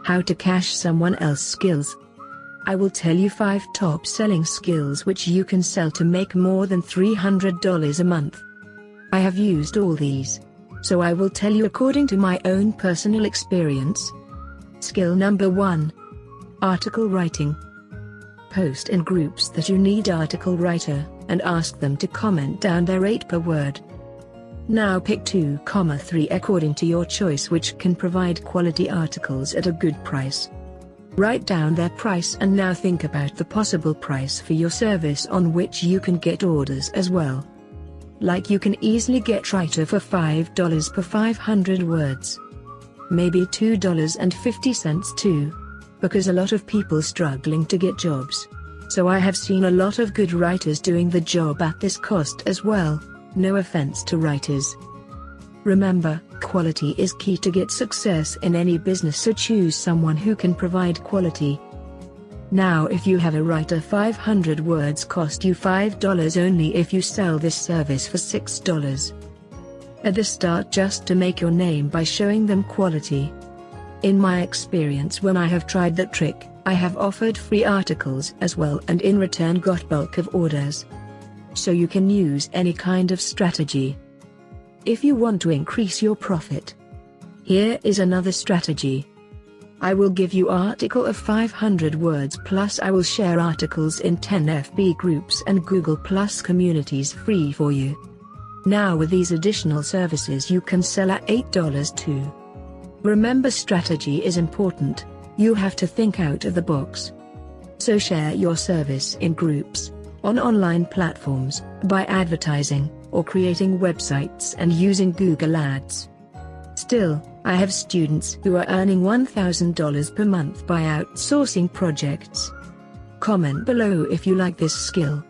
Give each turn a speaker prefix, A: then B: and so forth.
A: How to cash someone else's skills. I will tell you 5 top selling skills which you can sell to make more than $300 a month. I have used all these, so I will tell you according to my own personal experience. Skill number 1. Article writing. Post in groups that you need article writer, and ask them to comment down their rate per word. Now pick 2,3 according to your choice which can provide quality articles at a good price. Write down their price and now think about the possible price for your service on which you can get orders as well. Like you can easily get writer for $5 per 500 words. Maybe $2.50 too. Because a lot of people struggling to get jobs. So I have seen a lot of good writers doing the job at this cost as well. No offense to writers. Remember, quality is key to get success in any business, so choose someone who can provide quality. Now if you have a writer, 500 words cost you $5 only if you sell this service for $6. At the start, just to make your name by showing them quality. In my experience, when I have tried that trick, I have offered free articles as well and in return got bulk of orders. So you can use any kind of strategy. If you want to increase your profit, here is another strategy. I will give you article of 500 words plus I will share articles in 10 FB groups and Google Plus communities free for you. Now with these additional services you can sell at $8 too. Remember, strategy is important. You have to think out of the box. So share your service in groups, on online platforms, by advertising, or creating websites and using Google Ads. Still, I have students who are earning $1,000 per month by outsourcing projects. Comment below if you like this skill.